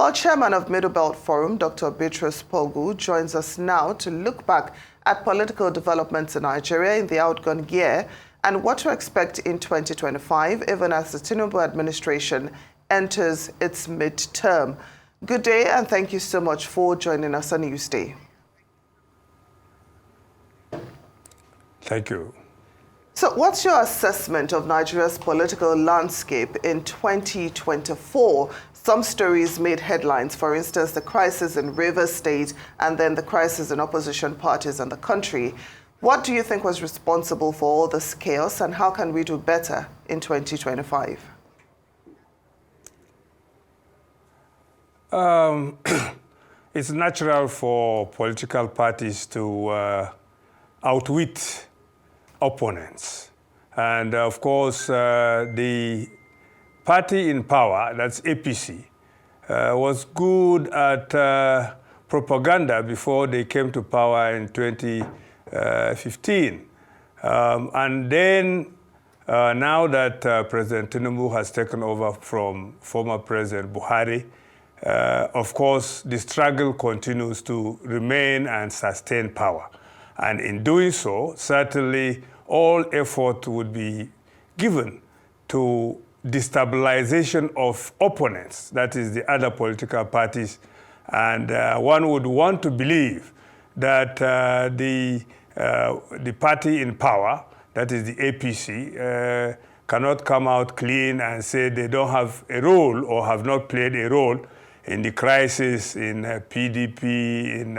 Well, Chairman of Middle Belt Forum, Dr. Bitrus Pogu, joins us now to look back at political developments in Nigeria in the outgone year and what to expect in 2025, even as the Tinubu administration enters its midterm. Good day, and thank you so much for joining us on Newsday. Thank you. So what's your assessment of Nigeria's political landscape in 2024? Some stories made headlines, for instance, the crisis in Rivers State and then the crisis in opposition parties in the country. What do you think was responsible for all this chaos, and how can we do better in 2025? It's natural for political parties to outwit opponents. And of course, the party in power, that's APC, was good at propaganda before they came to power in 2015. And then, now that President Tinubu has taken over from former President Buhari, of course, the struggle continues to remain and sustain power. And in doing so, certainly all effort would be given to destabilization of opponents, that is the other political parties. And one would want to believe that the party in power, that is the APC, cannot come out clean and say they don't have a role or have not played a role in the crisis in PDP, in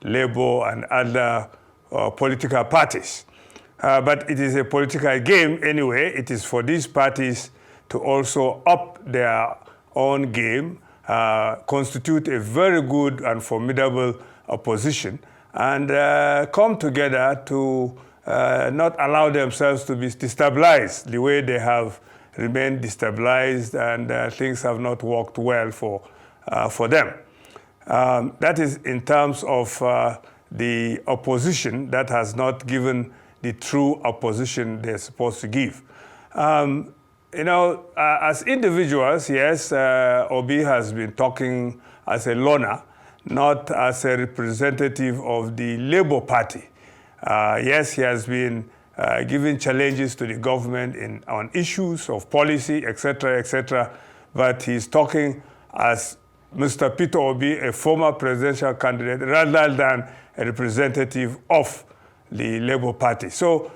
Labour and other political parties. But it is a political game anyway. It is for these parties to also up their own game, constitute a very good and formidable opposition, and come together to not allow themselves to be destabilized the way they have remained destabilized, and things have not worked well for them. That is in terms of the opposition that has not given the true opposition they're supposed to give. You know, as individuals, yes, Obi has been talking as a loner, not as a representative of the Labour Party. Yes, he has been giving challenges to the government on issues of policy, etc., but he's talking as Mr. Peter Obi, a former presidential candidate, rather than a representative of the Labour Party. So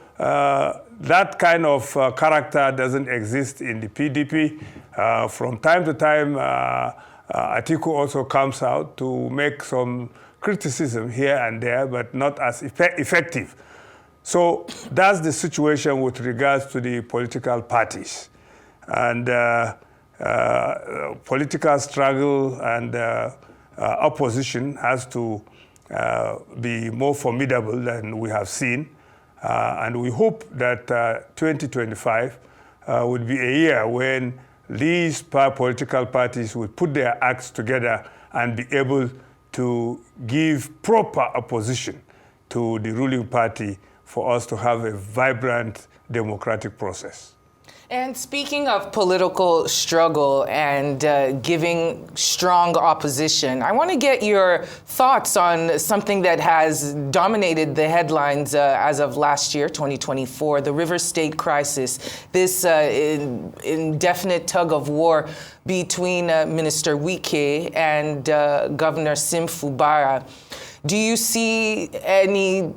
that kind of character doesn't exist in the PDP. From time to time, Atiku also comes out to make some criticism here and there, but not as effective. So that's the situation with regards to the political parties. And political struggle and opposition has to be more formidable than we have seen. And we hope that 2025 would be a year when these political parties would put their acts together and be able to give proper opposition to the ruling party for us to have a vibrant democratic process. And speaking of political struggle and giving strong opposition, I want to get your thoughts on something that has dominated the headlines as of last year, 2024, the Rivers State crisis, this indefinite tug of war between Minister Wike and Governor Sim Fubara. Do you see any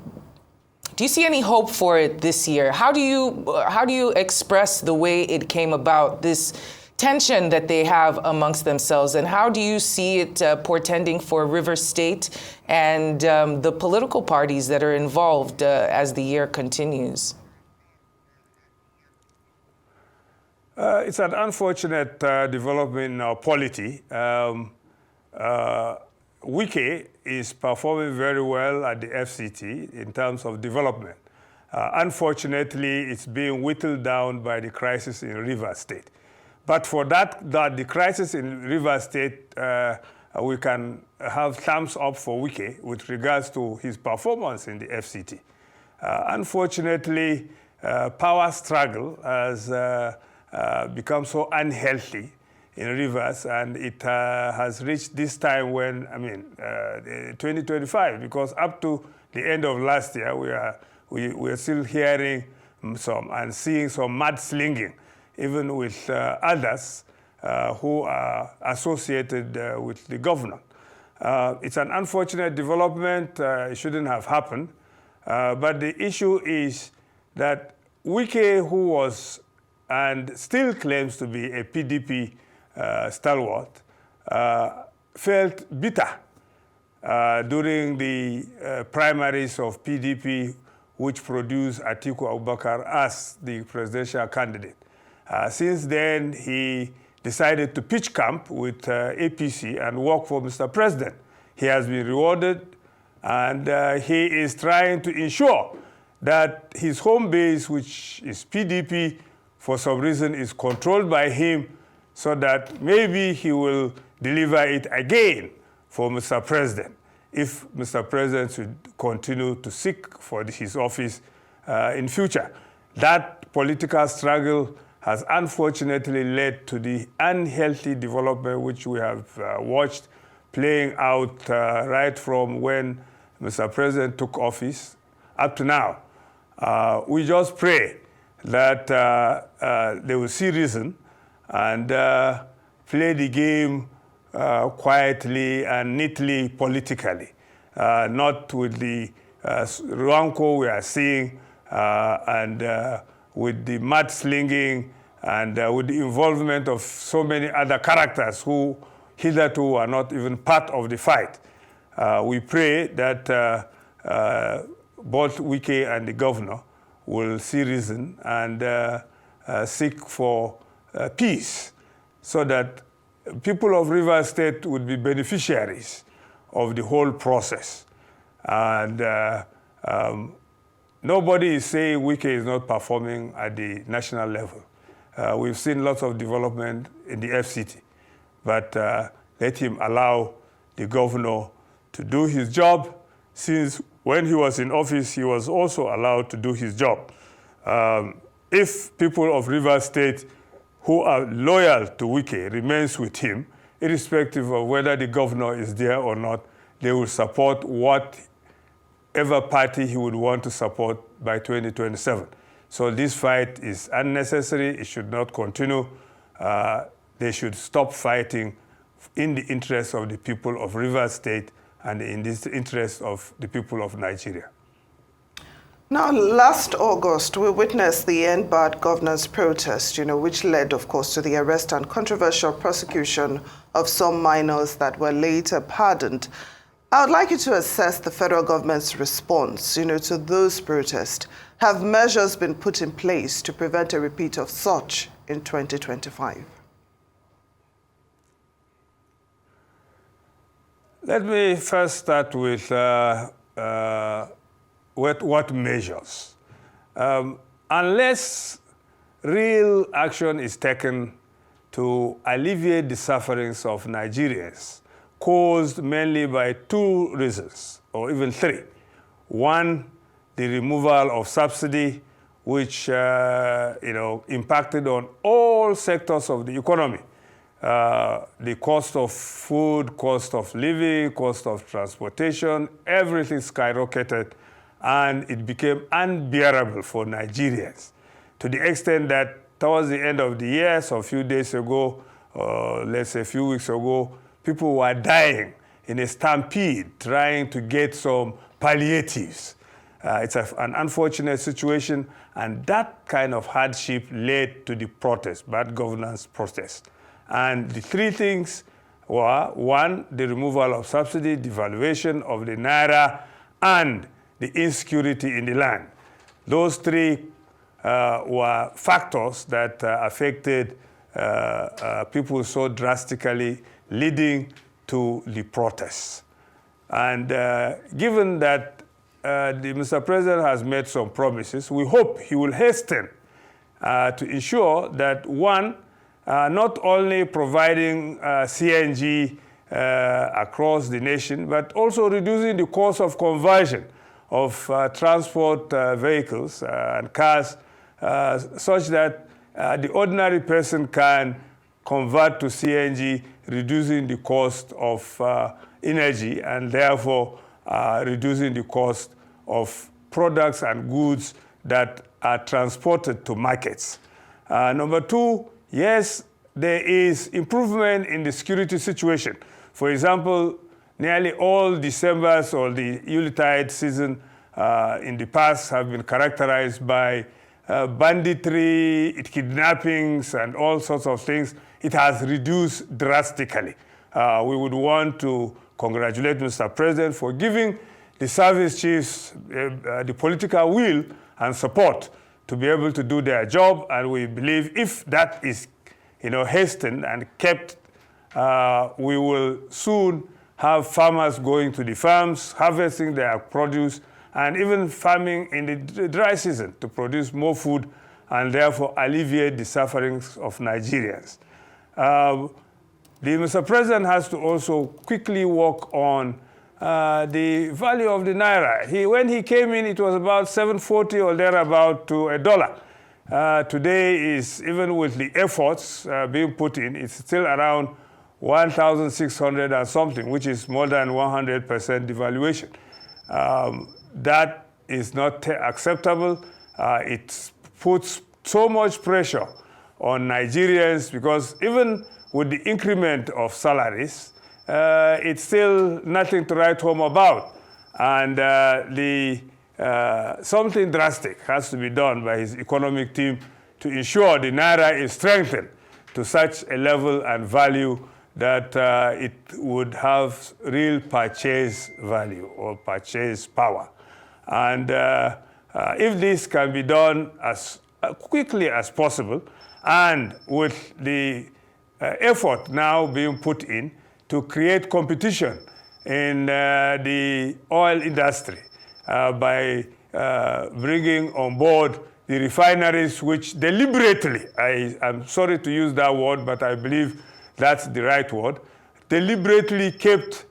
hope for it this year? How do you express the way it came about, this tension that they have amongst themselves, and how do you see it portending for Rivers State and the political parties that are involved as the year continues? It's an unfortunate development in our polity. Wike is performing very well at the FCT in terms of development. Unfortunately, it's being whittled down by the crisis in Rivers State. But for the crisis in Rivers State, we can have thumbs up for Wike with regards to his performance in the FCT. Unfortunately, power struggle has become so unhealthy in rivers, and it has reached this time when, 2025, because up to the end of last year, we are still hearing some and seeing some mudslinging, even with others who are associated with the governor. It's an unfortunate development. It shouldn't have happened. But the issue is that Wike, who was and still claims to be a PDP stalwart, felt bitter during the primaries of PDP, which produced Atiku Abubakar as the presidential candidate. Since then, he decided to pitch camp with APC and work for Mr. President. He has been rewarded, and he is trying to ensure that his home base, which is PDP, for some reason is controlled by him, so that maybe he will deliver it again for Mr. President, if Mr. President should continue to seek for his office in future. That political struggle has unfortunately led to the unhealthy development which we have watched playing out right from when Mr. President took office up to now. We just pray that they will see reason and play the game quietly and neatly politically, not with the rancor we are seeing and with the mudslinging and with the involvement of so many other characters who hitherto are not even part of the fight. We pray that both Wike and the governor will see reason and seek for peace, so that people of Rivers State would be beneficiaries of the whole process. And nobody is saying Wike is not performing at the national level. We've seen lots of development in the FCT, but let him allow the governor to do his job, since when he was in office, he was also allowed to do his job. If people of Rivers State who are loyal to Wike remains with him, irrespective of whether the governor is there or not, they will support whatever party he would want to support by 2027. So this fight is unnecessary. It should not continue. They should stop fighting in the interest of the people of Rivers State and in the interest of the people of Nigeria. Now, last August, we witnessed the End Bad Governance protest, which led, of course, to the arrest and controversial prosecution of some minors that were later pardoned. I would like you to assess the federal government's response, to those protests. Have measures been put in place to prevent a repeat of such in 2025? Let me first start with what measures. Unless real action is taken to alleviate the sufferings of Nigerians, caused mainly by two reasons, or even three. One, the removal of subsidy, which impacted on all sectors of the economy. The cost of food, cost of living, cost of transportation, everything skyrocketed, and it became unbearable for Nigerians, to the extent that towards the end of the year, so a few days ago, let's say a few weeks ago, people were dying in a stampede trying to get some palliatives. It's an unfortunate situation, and that kind of hardship led to the protest, bad governance protest. And the three things were, one, the removal of subsidy, devaluation of the naira, and the insecurity in the land. Those three were factors that affected people so drastically, leading to the protests. And given that Mr. President has made some promises, we hope he will hasten to ensure that, one, not only providing CNG across the nation, but also reducing the cost of conversion of transport vehicles and cars, such that the ordinary person can convert to CNG, reducing the cost of energy and therefore reducing the cost of products and goods that are transported to markets. Number two, yes, there is improvement in the security situation. For example, nearly all Decembers or the Yuletide season in the past have been characterized by banditry, kidnappings, and all sorts of things. It has reduced drastically. We would want to congratulate Mr. President for giving the service chiefs the political will and support to be able to do their job. And we believe if that is hastened and kept, we will soon have farmers going to the farms, harvesting their produce, and even farming in the dry season to produce more food and therefore alleviate the sufferings of Nigerians. Mr. President has to also quickly work on the value of the naira. When he came in, it was about 740 or thereabout to $1. Today is, even with the efforts being put in, it's still around 1,600 and something, which is more than 100% devaluation. That is not acceptable. It puts so much pressure on Nigerians because even with the increment of salaries, it's still nothing to write home about. And something drastic has to be done by his economic team to ensure the naira is strengthened to such a level and value that it would have real purchase value or purchase power. And if this can be done as quickly as possible, and with the effort now being put in to create competition in the oil industry by bringing on board the refineries which deliberately, I'm sorry to use that word, but I believe that's the right word, deliberately kept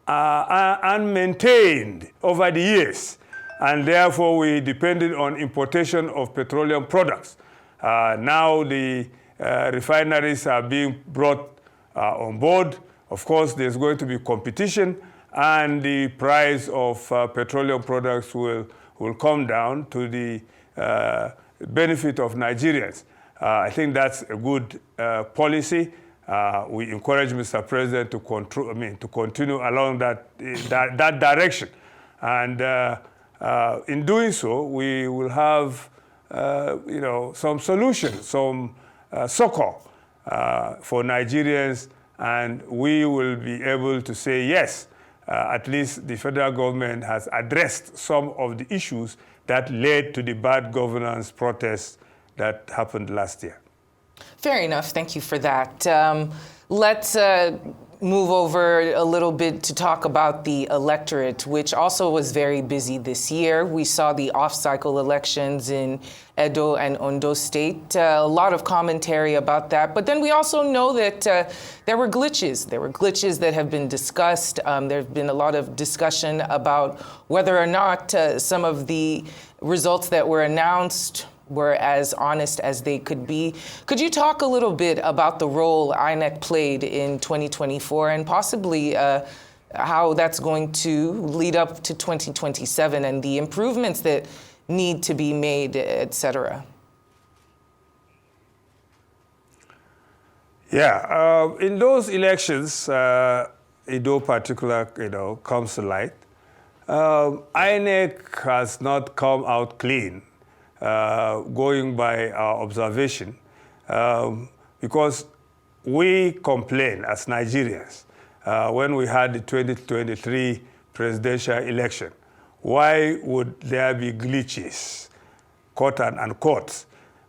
unmaintained over the years. And therefore, we depended on importation of petroleum products. Now the refineries are being brought on board. Of course, there's going to be competition, and the price of petroleum products will come down to the benefit of Nigerians. I think that's a good policy. We encourage Mr. President to continue along that direction. And in doing so, we will have some solutions, some succor for Nigerians, and we will be able to say, yes, at least the federal government has addressed some of the issues that led to the bad governance protests that happened last year. Fair enough. Thank you for that. Let's move over a little bit to talk about the electorate, which also was very busy this year. We saw the off-cycle elections in Edo and Ondo State. A lot of commentary about that. But then we also know that there were glitches. There were glitches that have been discussed. There have been a lot of discussion about whether or not some of the results that were announced were as honest as they could be. Could you talk a little bit about the role INEC played in 2024 and possibly how that's going to lead up to 2027 and the improvements that need to be made, et cetera? Yeah, in those elections, Edo particular, comes to light. INEC has not come out clean. Going by our observation, because we complain as Nigerians when we had the 2023 presidential election. Why would there be glitches, quote and unquote?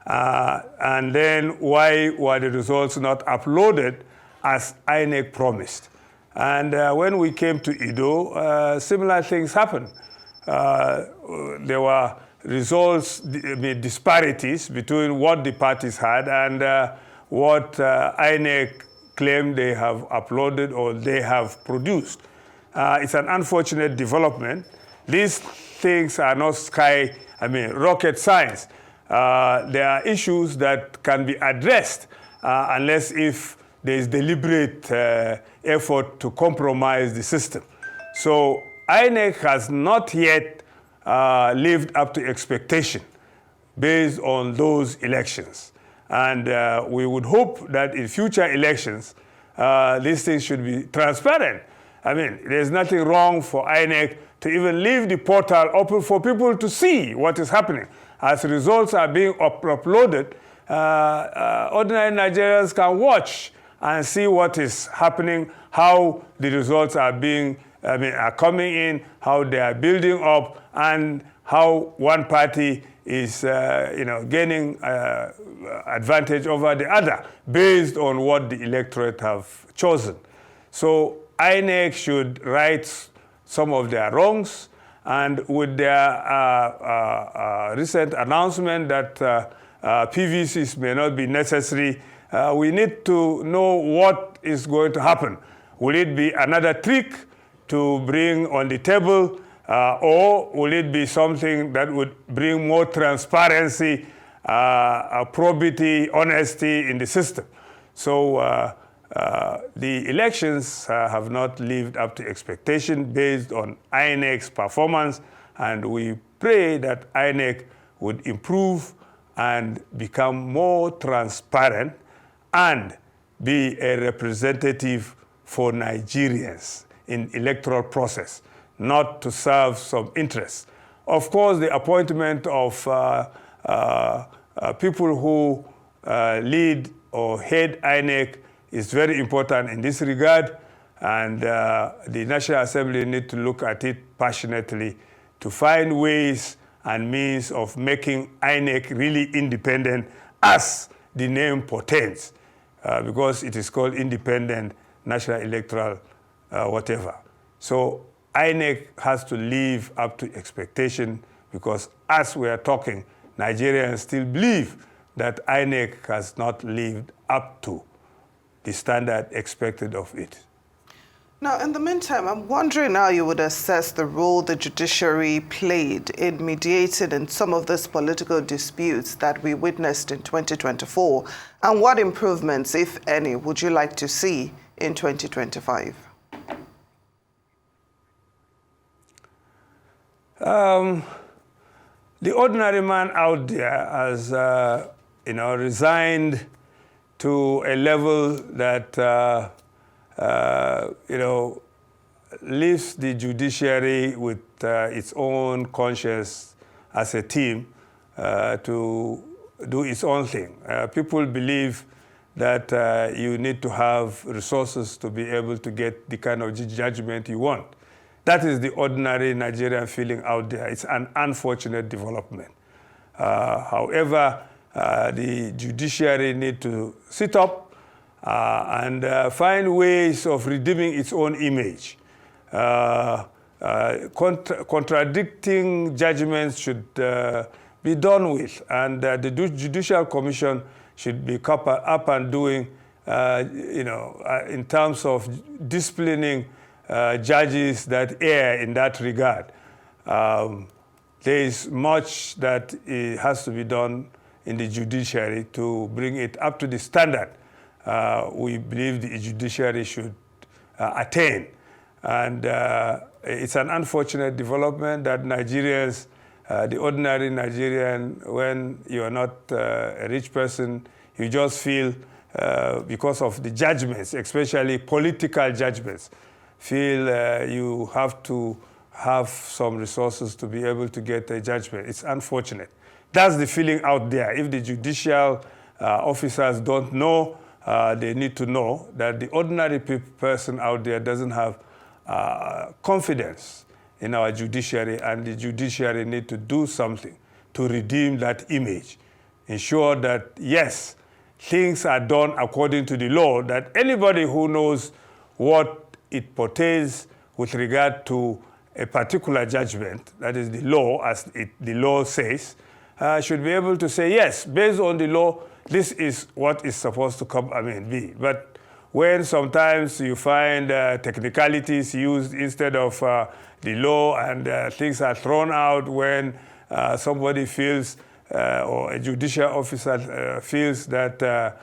And then why were the results not uploaded as INEC promised? And when we came to Edo, similar things happened. There were results, disparities between what the parties had and what INEC claimed they have uploaded or they have produced. It's an unfortunate development. These things are not rocket science. There are issues that can be addressed unless if there is deliberate effort to compromise the system. So INEC has not yet lived up to expectation based on those elections. And we would hope that in future elections, these things should be transparent. I mean, there's nothing wrong for INEC to even leave the portal open for people to see what is happening. As results are being uploaded, ordinary Nigerians can watch and see what is happening, how the results are are coming in, how they are building up, and how one party is gaining advantage over the other based on what the electorate have chosen. So INEC should right some of their wrongs, and with their recent announcement that PVCs may not be necessary, we need to know what is going to happen. Will it be another trick to bring on the table, or will it be something that would bring more transparency, probity, honesty in the system? So the elections have not lived up to expectation based on INEC's performance, and we pray that INEC would improve and become more transparent and be a representative for Nigerians in electoral process, not to serve some interests. Of course, the appointment of people who lead or head INEC is very important in this regard, and the National Assembly need to look at it passionately to find ways and means of making INEC really independent, as the name portends, because it is called Independent National Electoral whatever. So INEC has to live up to expectation, because as we are talking, Nigerians still believe that INEC has not lived up to the standard expected of it. Now, in the meantime, I'm wondering how you would assess the role the judiciary played in mediating in some of these political disputes that we witnessed in 2024, and what improvements, if any, would you like to see in 2025? The ordinary man out there has, resigned to a level that, leaves the judiciary with its own conscience as a team to do its own thing. People believe that you need to have resources to be able to get the kind of judgment you want. That is the ordinary Nigerian feeling out there. It's an unfortunate development. However, the judiciary need to sit up and find ways of redeeming its own image. Contradicting judgments should be done with, and the Judicial Commission should be up and doing, in terms of disciplining judges that err in that regard. There is much that has to be done in the judiciary to bring it up to the standard we believe the judiciary should attain. And it's an unfortunate development that Nigerians, the ordinary Nigerian, when you are not a rich person, you just feel, because of the judgments, especially political judgments, feel you have to have some resources to be able to get a judgment. It's unfortunate. That's the feeling out there. If the judicial officers don't know, they need to know that the ordinary person out there doesn't have confidence in our judiciary, and the judiciary need to do something to redeem that image. Ensure that, yes, things are done according to the law, that anybody who knows what it portrays with regard to a particular judgment, that is the law, as the law says, should be able to say, yes, based on the law, this is what is supposed to be. But when sometimes you find technicalities used instead of the law, and things are thrown out when somebody feels, or a judicial officer feels that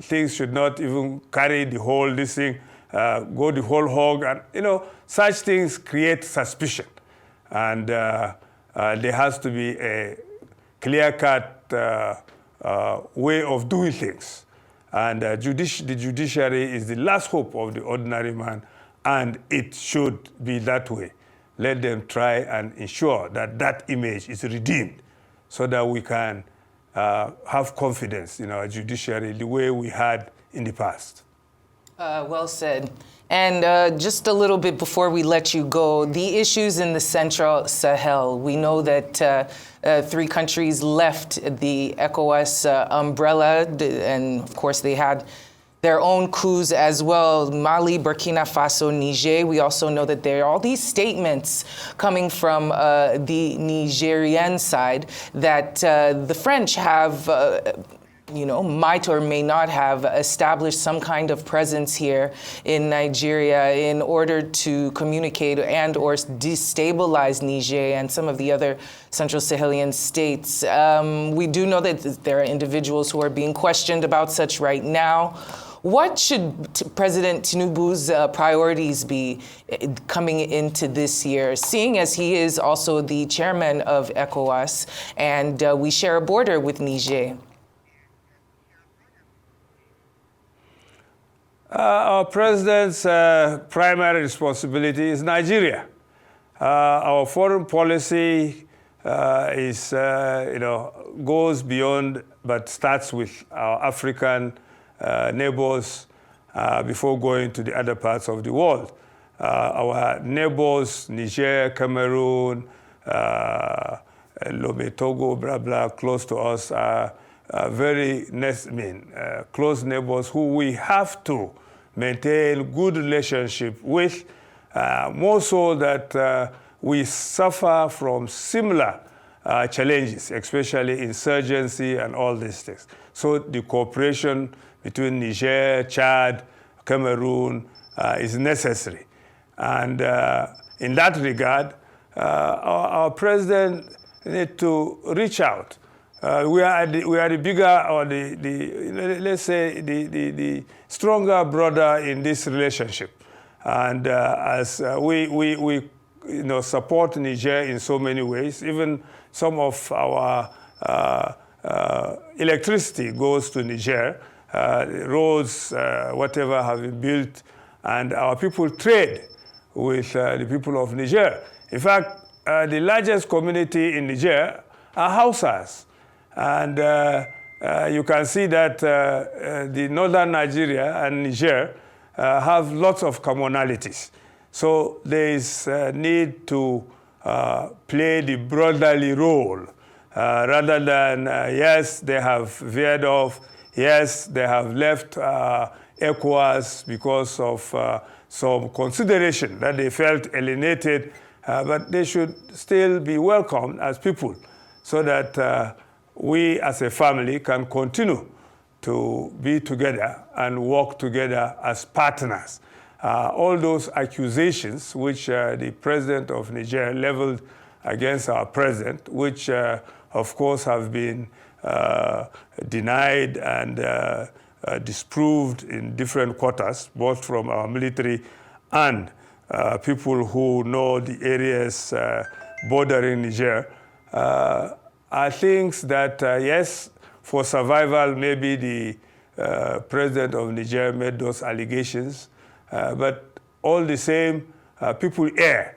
things should not even carry the whole this thing, go the whole hog, and such things create suspicion, and there has to be a clear-cut way of doing things. And the judiciary is the last hope of the ordinary man, and it should be that way. Let them try and ensure that that image is redeemed so that we can have confidence in our judiciary the way we had in the past. Well said. And just a little bit before we let you go, the issues in the Central Sahel. We know that 3 countries left the ECOWAS umbrella, and of course they had their own coups as well, Mali, Burkina Faso, Niger. We also know that there are all these statements coming from the Nigerian side that the French have might or may not have established some kind of presence here in Nigeria in order to communicate and or destabilize Niger and some of the other Central Sahelian states. We do know that there are individuals who are being questioned about such right now. What should President Tinubu's priorities be coming into this year, seeing as he is also the chairman of ECOWAS and we share a border with Niger? Our president's primary responsibility is Nigeria. Our foreign policy goes beyond, but starts with our African neighbors before going to the other parts of the world. Our neighbors, Niger, Cameroon, Lome, Togo, blah, blah, close to us, are very close neighbors who we have to maintain good relationship with, more so that we suffer from similar challenges, especially insurgency and all these things. So the cooperation between Niger, Chad, Cameroon is necessary. And in that regard, our president needs to reach out. We are the bigger, or let's say the stronger brother in this relationship, and as we support Niger in so many ways. Even some of our electricity goes to Niger, roads, whatever have been built, and our people trade with the people of Niger. In fact, the largest community in Niger are Hausas. And you can see that the northern Nigeria and Niger have lots of commonalities. So there is a need to play the brotherly role rather than, yes, they have veered off, yes, they have left ECOWAS because of some consideration that they felt alienated, but they should still be welcomed as people so that we as a family can continue to be together and work together as partners. All those accusations which the president of Niger leveled against our president, which of course have been denied and disproved in different quarters, both from our military and people who know the areas bordering Niger, are things that, yes, for survival, maybe the president of Niger made those allegations, but all the same, people err.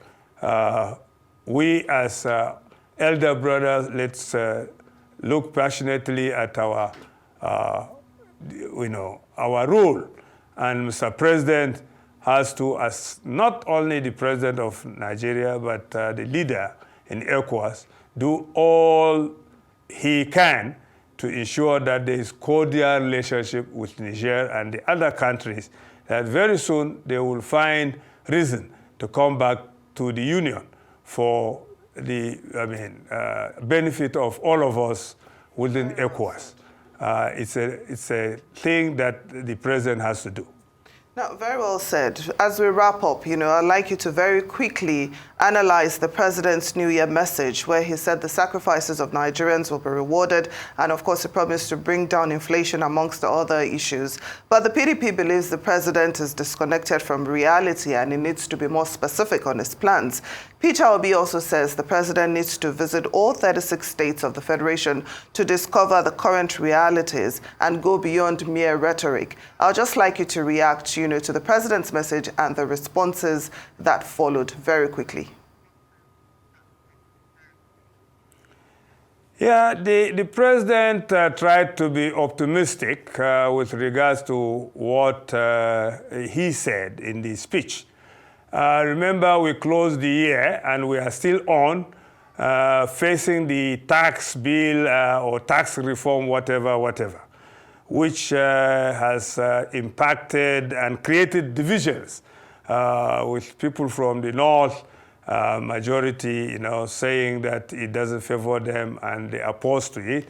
We as elder brothers, let's look passionately at our role. And Mr. President has to, as not only the president of Nigeria, but the leader in ECOWAS, do all he can to ensure that there is cordial relationship with Niger and the other countries, that very soon they will find reason to come back to the Union for the benefit of all of us within ECOWAS. It's a thing that the president has to do. No, very well said. As we wrap up, I'd like you to very quickly analyze the president's New Year message, where he said the sacrifices of Nigerians will be rewarded, and of course he promised to bring down inflation amongst the other issues. But the PDP believes the president is disconnected from reality and he needs to be more specific on his plans. Peter Obi also says the president needs to visit all 36 states of the Federation to discover the current realities and go beyond mere rhetoric. I'd just like you to react, to the president's message and the responses that followed very quickly. Yeah, the president tried to be optimistic with regards to what he said in the speech. Remember, we closed the year and we are still on facing the tax bill or tax reform, whatever, which has impacted and created divisions with people from the north, majority, saying that it doesn't favor them and they are opposed to it.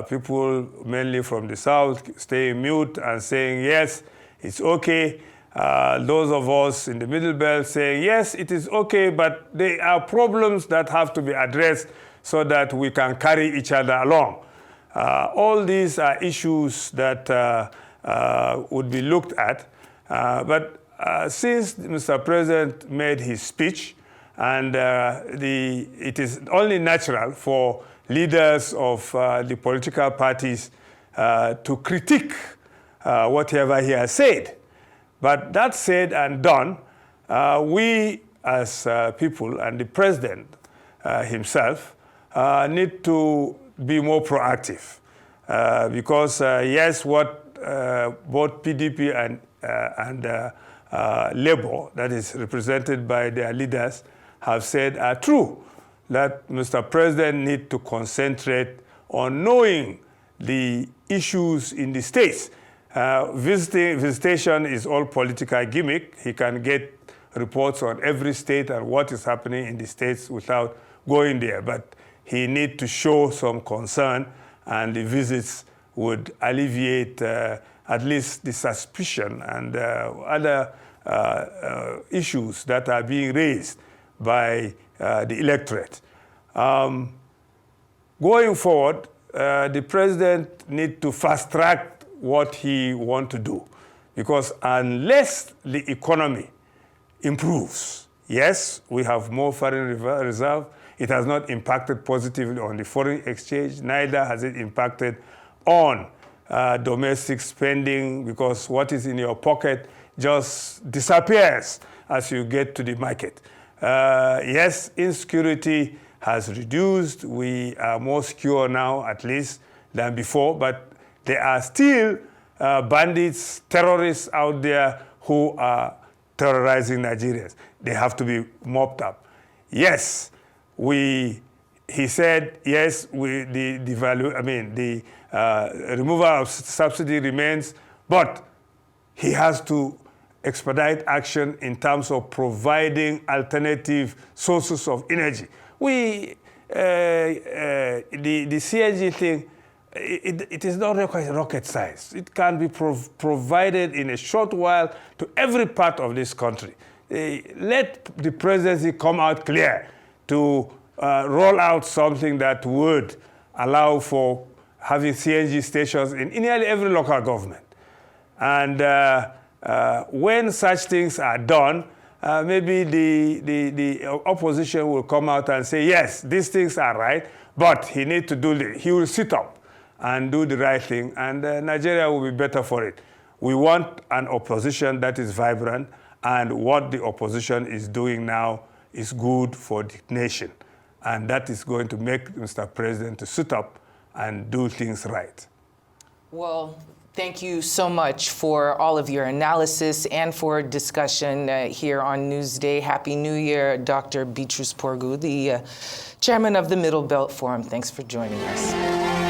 People mainly from the south staying mute and saying, yes, it's okay. Those of us in the middle belt saying, yes, it is okay, but there are problems that have to be addressed so that we can carry each other along. All these are issues that would be looked at. But since Mr. President made his speech, and it is only natural for leaders of the political parties to critique whatever he has said. But that said and done, we as people and the president himself need to be more proactive because yes, what both PDP and Labour, that is represented by their leaders, have said are true, that Mr. President needs to concentrate on knowing the issues in the states. Visitation is all political gimmick. He can get reports on every state and what is happening in the states without going there. But he needs to show some concern, and the visits would alleviate at least the suspicion and other issues that are being raised by the electorate. Going forward, the president needs to fast-track what he wants to do, because unless the economy improves, yes, we have more foreign reserve. It has not impacted positively on the foreign exchange, neither has it impacted on domestic spending, because what is in your pocket just disappears as you get to the market. Yes, insecurity has reduced. We are more secure now, at least, than before, but there are still bandits, terrorists out there who are terrorizing Nigerians. They have to be mopped up. Yes, he said, yes, the removal of subsidy remains, but he has to expedite action in terms of providing alternative sources of energy. The CNG thing, it is not rocket science. It can be provided in a short while to every part of this country. Let the presidency come out clear to roll out something that would allow for having CNG stations in nearly every local government. And when such things are done, maybe the opposition will come out and say, yes, these things are right, but he needs to do he will sit up and do the right thing, and Nigeria will be better for it. We want an opposition that is vibrant, and what the opposition is doing now is good for the nation. And that is going to make Mr. President to sit up and do things right. Well, thank you so much for all of your analysis and for discussion here on Newsday. Happy New Year, Dr. Bitrus Pogu, the chairman of the Middle Belt Forum. Thanks for joining us.